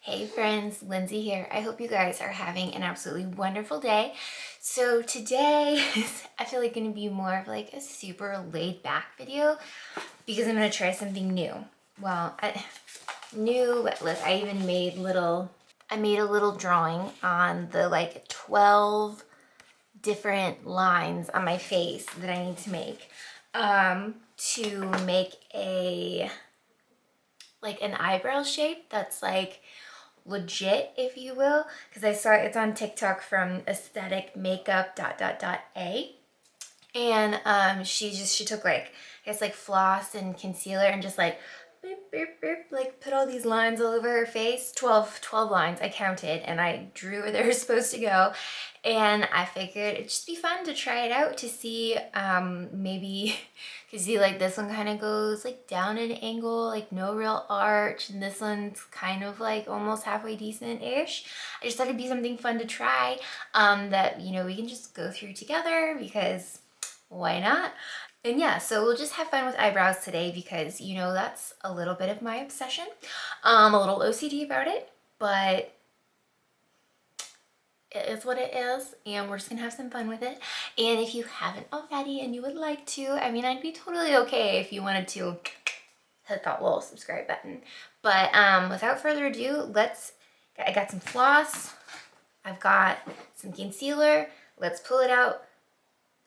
Hey friends, Lindsay here. I hope you guys are having an absolutely wonderful day. So today is, I feel like, going to be more of like a super laid back video because I'm going to try something new. Well, look, I even made I made a little drawing on the like 12 different lines on my face that I need to make to make an eyebrow shape that's like legit, if you will, because I saw it's on TikTok from aesthetic makeup a, and she took like I guess like floss and concealer and just like beep, beep, beep, like put all these lines all over her face. 12 lines I counted, and I drew where they were supposed to go. And I figured it'd just be fun to try it out to see maybe because see, like this one kind of goes like down an angle, like no real arch, and this one's kind of like almost halfway decent-ish. I just thought it'd be something fun to try that we can just go through together because why not? And yeah, so we'll just have fun with eyebrows today because that's a little bit of my obsession. A little OCD about it, but it is what it is, and we're just gonna have some fun with it. And if you haven't already and you would like to, I mean, I'd be totally okay if you wanted to hit that little subscribe button. But without further ado, I got some floss, I've got some concealer. Let's pull it out,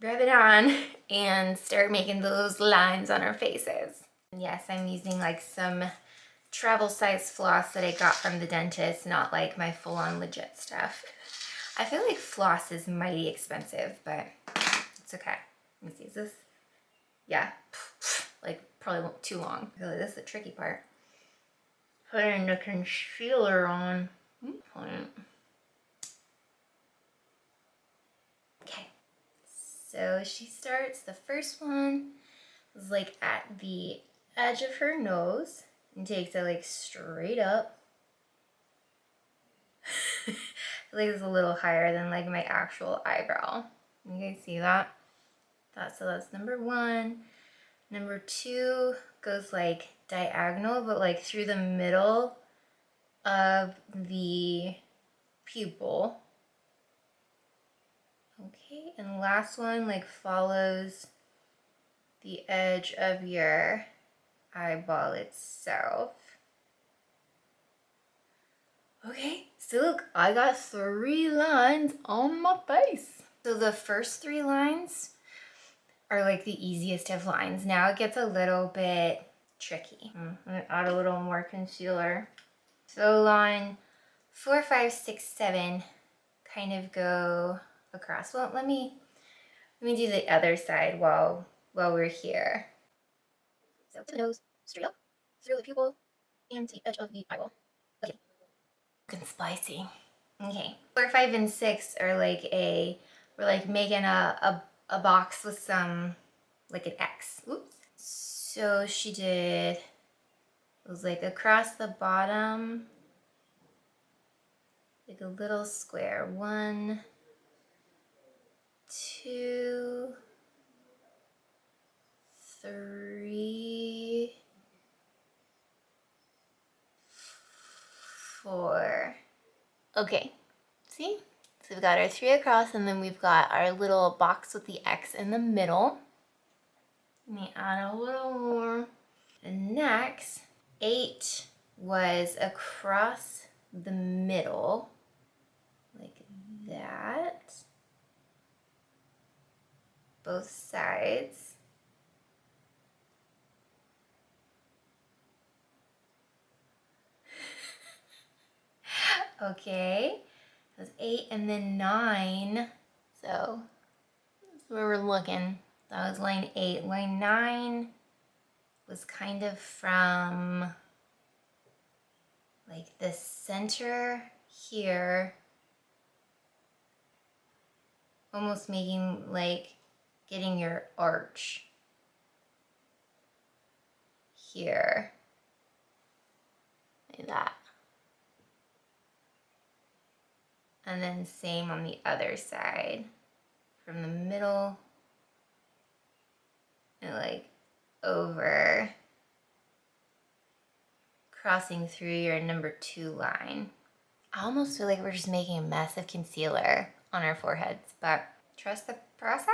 rub it on, and start making those lines on our faces. And yes, I'm using like some travel size floss that I got from the dentist, not like my full-on legit stuff. I feel like floss is mighty expensive, but it's okay. Let me see, is this? Yeah, like probably won't too long. I feel like this is the tricky part. Putting the concealer on. Okay, so she starts, the first one is like at the edge of her nose and takes it like straight up. I think it's a little higher than like my actual eyebrow. You guys see that? So that's number one. Number two goes like diagonal, but like through the middle of the pupil. Okay, and the last one like follows the edge of your eyeball itself. Okay, so look, I got 3 lines on my face. So the first 3 lines are like the easiest of lines. Now it gets a little bit tricky. I'm gonna add a little more concealer. So line 4, 5, 6, 7 kind of go across. Well, let me do the other side while we're here. So to the nose, straight up, through the pupil, and to the edge of the eyeball. Okay. Looking spicy. Okay. 4, 5, and 6 are like we're like making a box with some, like an X. Oops. So she did, it was like across the bottom, like a little square. 1, 2, 3, 4. Okay, see? So we've got our 3 across, and then we've got our little box with the X in the middle. Let me add a little more. And next, 8 was across the middle, like that. Both sides. Okay, that was 8, and then 9. So that's where we're looking. That was line 8. Line 9 was kind of from like the center here, almost making like getting your arch here, like that. And then same on the other side, from the middle and like over, crossing through your number 2 line. I almost feel like we're just making a mess of concealer on our foreheads, but trust the process.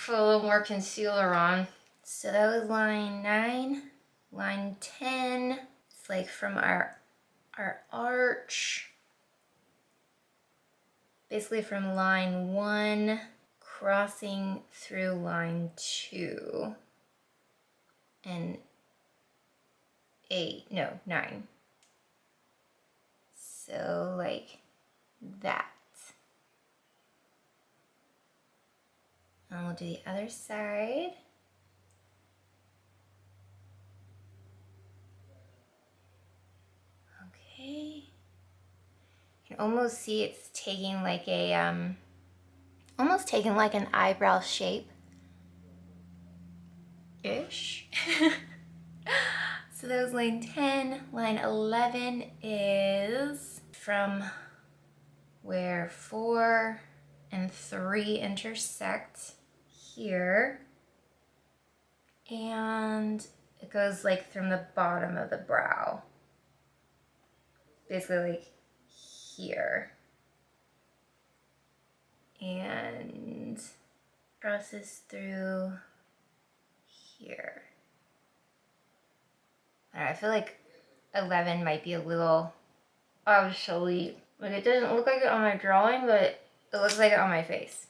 Put a little more concealer on. So that was line 9, line 10. It's like from our arch, basically from line 1 crossing through line 2 and 9. So like that. And we'll do the other side. Okay. You can almost see it's taking like a almost taking like an eyebrow shape ish. So that was line 10. Line 11 is from where 4 and 3 intersect here. And it goes like from the bottom of the brow. Basically like here. And crosses through here. I feel like 11 might be a little obsolete. Like it doesn't look like it on my drawing, but it looks like it on my face.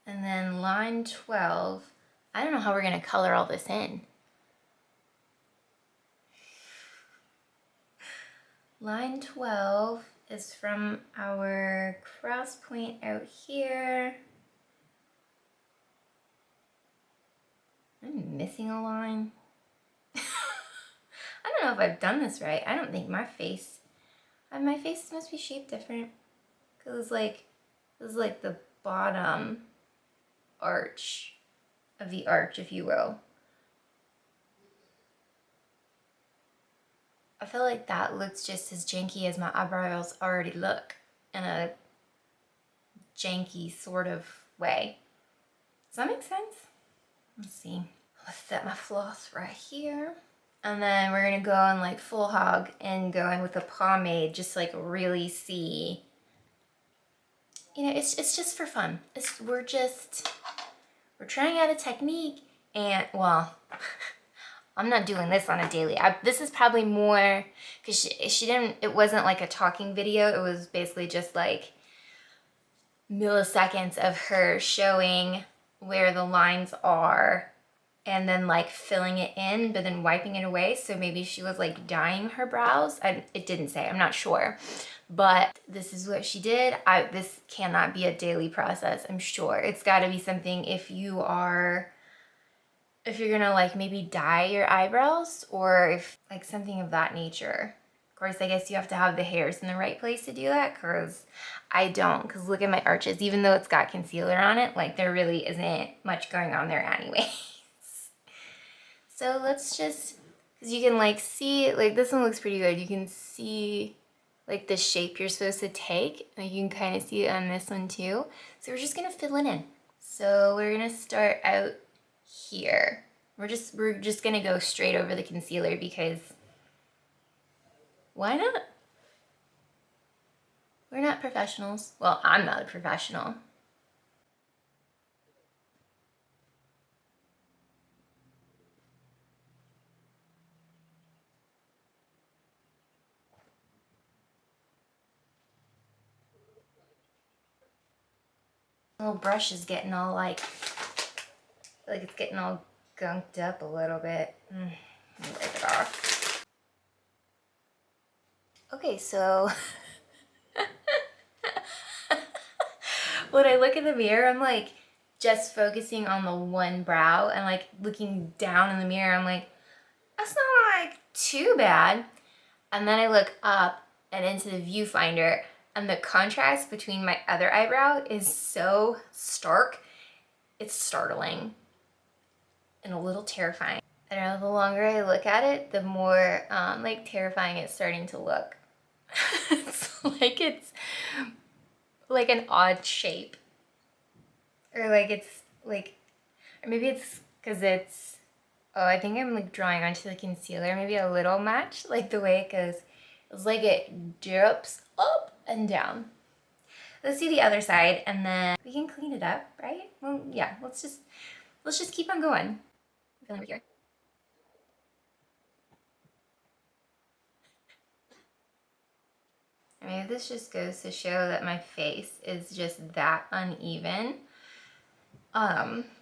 And then line 12, I don't know how we're gonna color all this in. Line 12 is from our cross point out here. I'm missing a line. I don't know if I've done this right. I don't think my face must be shaped different. Cause this is like the bottom arch of the arch, if you will. I feel like that looks just as janky as my eyebrows already look in a janky sort of way. Does that make sense? Let's see. Let's set my floss right here. And then we're gonna go on like full hog and go in with a pomade, just like really see. You know, it's just for fun. We're trying out a technique, and well, I'm not doing this on a daily. This is probably more because she didn't. It wasn't like a talking video. It was basically just like milliseconds of her showing where the lines are and then like filling it in, but then wiping it away. So maybe she was like dyeing her brows. It didn't say, I'm not sure. But this is what she did. This cannot be a daily process, I'm sure. It's gotta be something if you're gonna like maybe dye your eyebrows or if like something of that nature. Of course, I guess you have to have the hairs in the right place to do that, because I don't, because look at my arches. Even though it's got concealer on it, like there really isn't much going on there anyway. So let's just, because you can like see, like this one looks pretty good. You can see like the shape you're supposed to take. And you can kind of see it on this one too. So we're just gonna fill it in. So we're gonna start out here. We're just gonna go straight over the concealer because why not? We're not professionals. Well, I'm not a professional. Little brush is getting all like it's getting all gunked up a little bit. Wipe it off. Okay, so when I look in the mirror, I'm like just focusing on the one brow and like looking down in the mirror, I'm like, that's not like too bad. And then I look up and into the viewfinder, and the contrast between my other eyebrow is so stark. It's startling and a little terrifying. I don't know, the longer I look at it, the more like terrifying it's starting to look. It's like an odd shape. Or like it's like, or maybe it's because it's Oh, I think I'm like drawing onto the concealer, maybe a little much, like the way it goes. It's like it drips up and down. Let's do the other side and then we can clean it up, right? Well, yeah, let's just keep on going. Over here. I mean, this just goes to show that my face is just that uneven.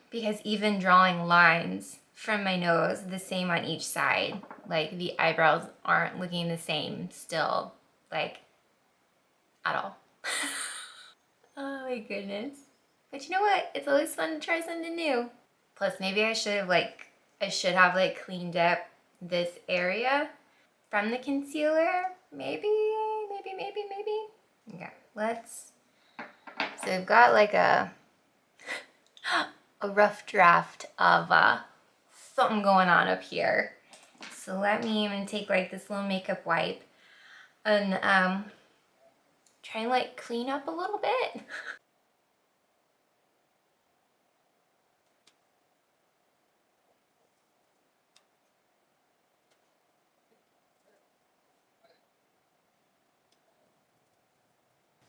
Because even drawing lines from my nose the same on each side, like the eyebrows aren't looking the same still, like at all. Oh my goodness. But you know what? It's always fun to try something new. Plus maybe I should have like cleaned up this area from the concealer. Maybe. Okay, so we've got like a rough draft of something going on up here. So let me even take like this little makeup wipe and try and like clean up a little bit.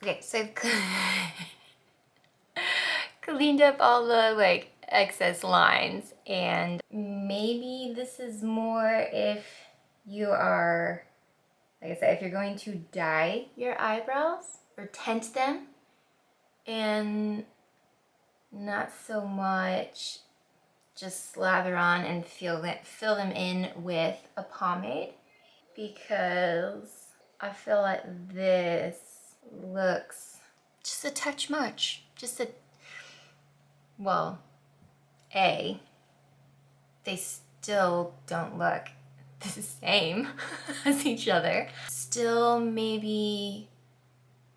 Okay, so I've cleaned up all the like excess lines, and maybe this is more if you are, like I said, if you're going to dye your eyebrows or tint them, and not so much just slather on and fill them in with a pomade, because I feel like this looks just a touch much. Well, they still don't look the same as each other. Still maybe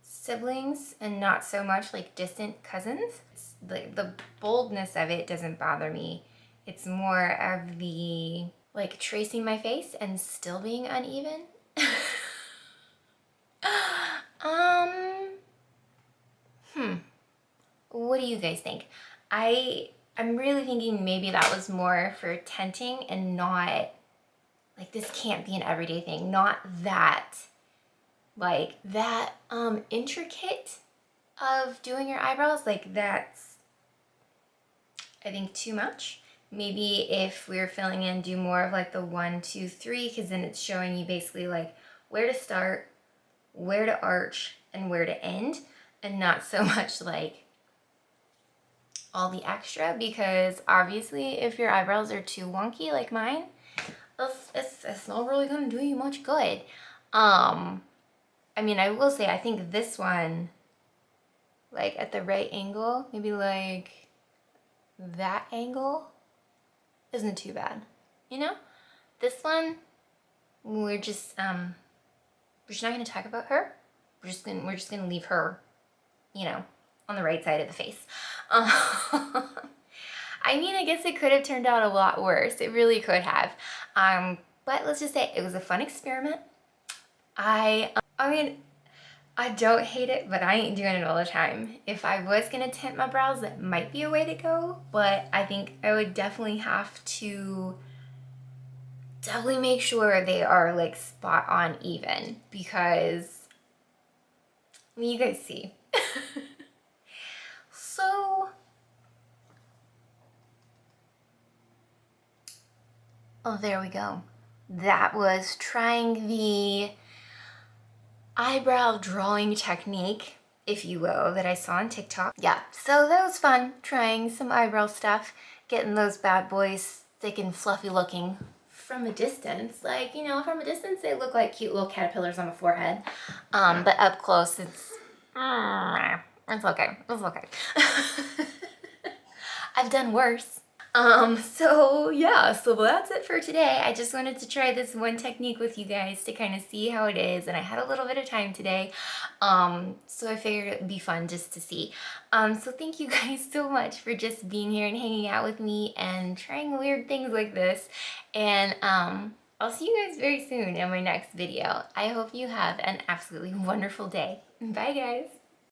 siblings and not so much like distant cousins. The boldness of it doesn't bother me. It's more of the like tracing my face and still being uneven. What do you guys think? I'm really thinking maybe that was more for tinting and not like, this can't be an everyday thing. Not that like that intricate of doing your eyebrows. Like, that's, I think, too much. Maybe if we were filling in, do more of like the 1, 2, 3, because then it's showing you basically like where to start, where to arch, and where to end, and not so much like all the extra, because obviously if your eyebrows are too wonky like mine, it's not really gonna do you much good. I mean, I will say, I think this one, like at the right angle, maybe like that angle, isn't too bad, you know? This one, we're just not gonna talk about her. We're just gonna leave her, you know, on the right side of the face. I mean, I guess it could have turned out a lot worse. It really could have. But let's just say it was a fun experiment. I mean, I don't hate it, but I ain't doing it all the time. If I was gonna tint my brows, that might be a way to go, but I think I would definitely have to make sure they are like spot on even, because, I mean, you guys see. So, oh, there we go. That was trying the eyebrow drawing technique, if you will, that I saw on TikTok. Yeah, so that was fun, trying some eyebrow stuff, getting those bad boys thick and fluffy looking from a distance. Like, you know, from a distance they look like cute little caterpillars on my forehead. But up close it's okay. It's okay. I've done worse. So yeah, so that's it for today. I just wanted to try this one technique with you guys to kind of see how it is, and I had a little bit of time today, so I figured it would be fun just to see. So thank you guys so much for just being here and hanging out with me and trying weird things like this, and I'll see you guys very soon in my next video. I hope you have an absolutely wonderful day. Bye guys!